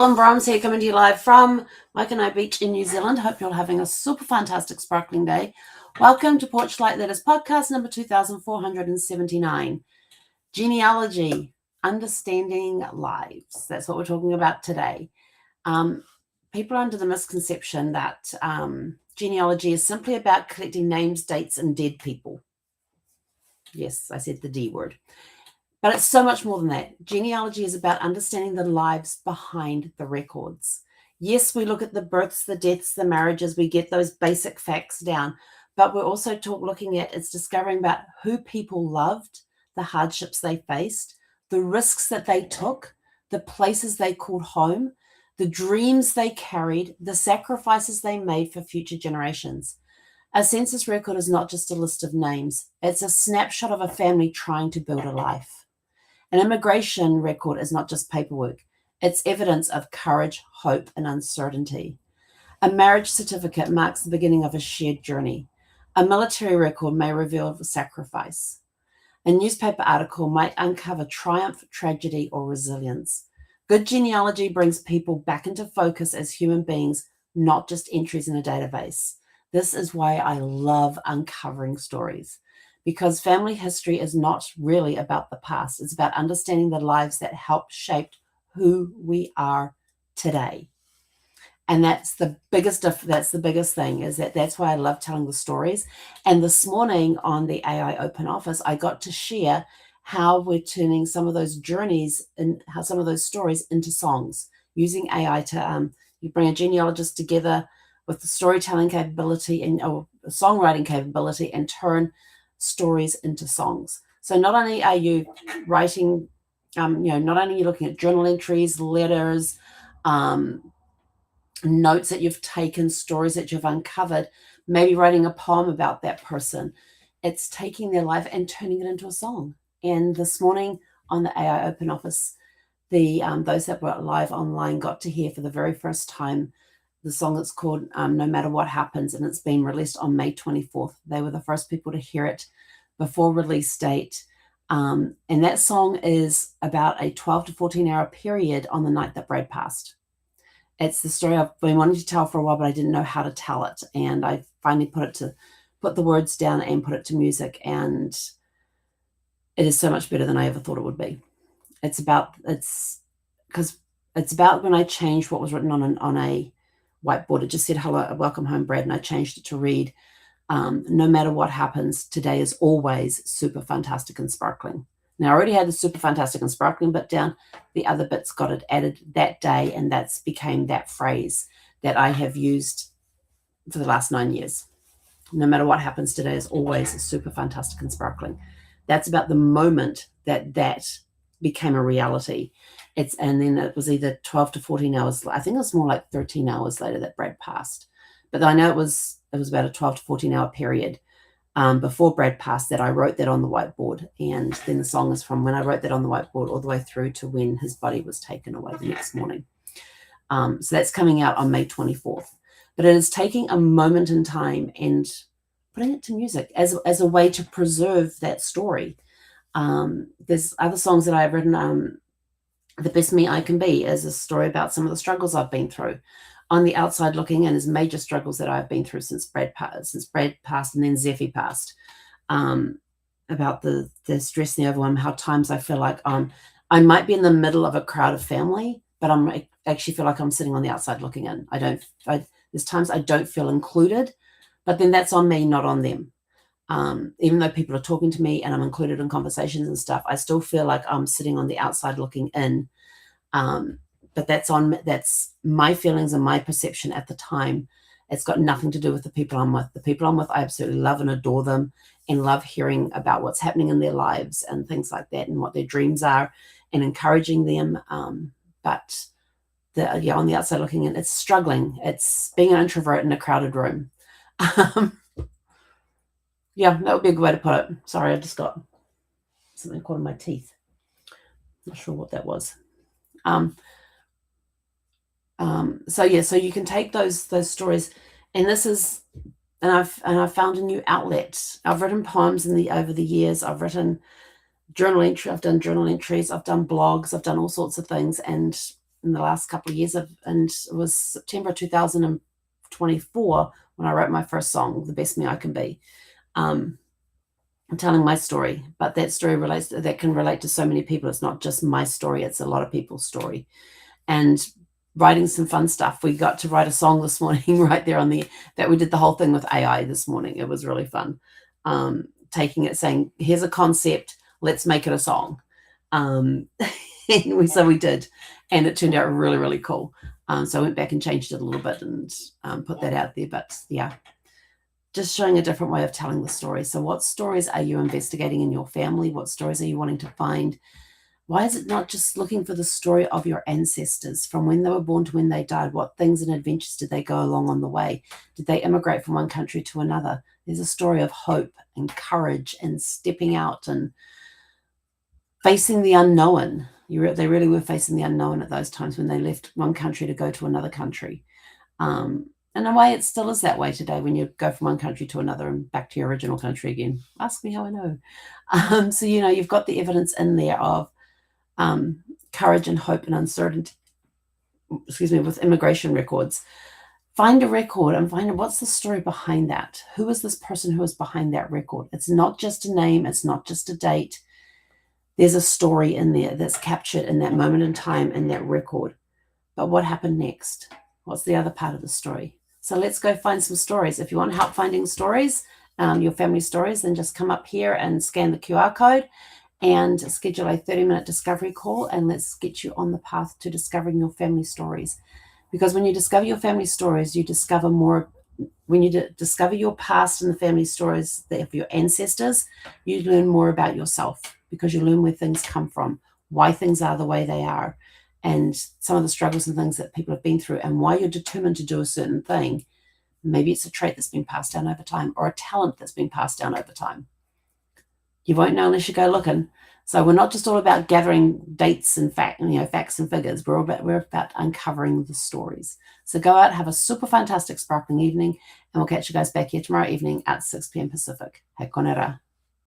I'm Brahms here, coming to you live from Waikanae Beach in New Zealand. Hope you're having a super fantastic, sparkling day. Welcome to Porchlight Letters podcast number 2479. Genealogy, understanding lives. That's what we're talking about today. People are under the misconception that genealogy is simply about collecting names, dates, and dead people. Yes, I said the D word. But it's so much more than that. Genealogy is about understanding the lives behind the records. Yes, we look at the births, the deaths, the marriages, we get those basic facts down, but we're also looking at it's discovering about who people loved, the hardships they faced, the risks that they took, the places they called home, the dreams they carried, the sacrifices they made for future generations. A census record is not just a list of names. It's a snapshot of a family trying to build a life. An immigration record is not just paperwork. It's evidence of courage, hope, and uncertainty. A marriage certificate marks the beginning of a shared journey. A military record may reveal sacrifice. A newspaper article might uncover triumph, tragedy, or resilience. Good genealogy brings people back into focus as human beings, not just entries in a database. This is why I love uncovering stories. Because family history is not really about the past. It's about understanding the lives that helped shape who we are today. And that's the biggest thing, is that's why I love telling the stories. And this morning on the AI Open Office, I got to share how we're turning some of those journeys and how some of those stories into songs using AI to you bring a genealogist together with the storytelling capability and songwriting capability and turn stories into songs. So not only are you writing, not only are you looking at journal entries, letters, notes that you've taken, stories that you've uncovered, maybe writing a poem about that person. It's taking their life and turning it into a song. And this morning on the AI Open Office, those that were live online got to hear for the very first time the song that's called No Matter What Happens, and it's been released on May 24th. They were the first people to hear it before release date. And that song is about a 12 to 14 hour period on the night that Brad passed. It's the story I've been wanting to tell for a while, but I didn't know how to tell it. And I finally put the words down and put it to music. And it is so much better than I ever thought it would be. It's about when I changed what was written on a whiteboard. It just said, "Hello, welcome home, Brad," and I changed it to read, "No matter what happens, today is always super fantastic and sparkling." Now, I already had the super fantastic and sparkling bit down. The other bits got it added that day, and that's became that phrase that I have used for the last 9 years. No matter what happens, today is always super fantastic and sparkling. That's about the moment that became a reality. And then it was either 12 to 14 hours. I think it was more like 13 hours later that Brad passed. But I know it was about a 12 to 14 hour period before Brad passed that I wrote that on the whiteboard. And then the song is from when I wrote that on the whiteboard all the way through to when his body was taken away the next morning. So that's coming out on May 24th. But it is taking a moment in time and putting it to music as a way to preserve that story. There's other songs that I've written. The Best Me I Can Be is a story about some of the struggles I've been through. On the outside looking in is major struggles that I've been through since Brad passed and then Zeffie passed. About the stress and the overwhelm, how times I feel like I might be in the middle of a crowd of family, but I actually feel like I'm sitting on the outside looking in. There's times I don't feel included, but then that's on me, not on them. Even though people are talking to me and I'm included in conversations and stuff, I still feel like I'm sitting on the outside looking in. But that's my feelings and my perception at the time. It's got nothing to do with the people I'm with. The people I'm with, I absolutely love and adore them and love hearing about what's happening in their lives and things like that and what their dreams are and encouraging them. But on the outside looking in, it's struggling. It's being an introvert in a crowded room. Yeah, that would be a good way to put it. Sorry, I just got something caught in my teeth. Not sure what that was. So you can take those stories, and I've found a new outlet. I've written poems over the years. I've written journal entry. I've done journal entries. I've done blogs. I've done all sorts of things, and in the last couple of years, and it was September 2024 when I wrote my first song, The Best Me I Can Be. I'm telling my story, but that story that can relate to so many people. It's not just my story, it's a lot of people's story. And writing some fun stuff. We got to write a song this morning right there that we did the whole thing with AI this morning. It was really fun. Taking it, saying, here's a concept, let's make it a song. So we did, and it turned out really, really cool. So I went back and changed it a little bit and put that out there. But yeah, just showing a different way of telling the story. So what stories are you investigating in your family? What stories are you wanting to find? Why is it not just looking for the story of your ancestors from when they were born to when they died? What things and adventures did they go along on the way? Did they immigrate from one country to another? There's a story of hope and courage and stepping out and facing the unknown. They really were facing the unknown at those times when they left one country to go to another country. In a way, it still is that way today when you go from one country to another and back to your original country again. Ask me how I know. So, you've got the evidence in there of courage and hope and uncertainty, with immigration records. Find a record and find out what's the story behind that. Who is this person who is behind that record? It's not just a name. It's not just a date. There's a story in there that's captured in that moment in time in that record. But what happened next? What's the other part of the story? So let's go find some stories. If you want help finding stories, your family stories, then just come up here and scan the QR code and schedule a 30-minute discovery call, and let's get you on the path to discovering your family stories. Because when you discover your family stories, you discover more. When you discover your past and the family stories of your ancestors, you learn more about yourself, because you learn where things come from, why things are the way they are, and some of the struggles and things that people have been through, and why you're determined to do a certain thing. Maybe it's a trait that's been passed down over time, or a talent that's been passed down over time. You won't know unless you go looking. So we're not just all about gathering dates and facts and figures. We're about uncovering the stories. So go out, have a super fantastic sparkling evening, and we'll catch you guys back here tomorrow evening at 6 p.m. Pacific. He konera.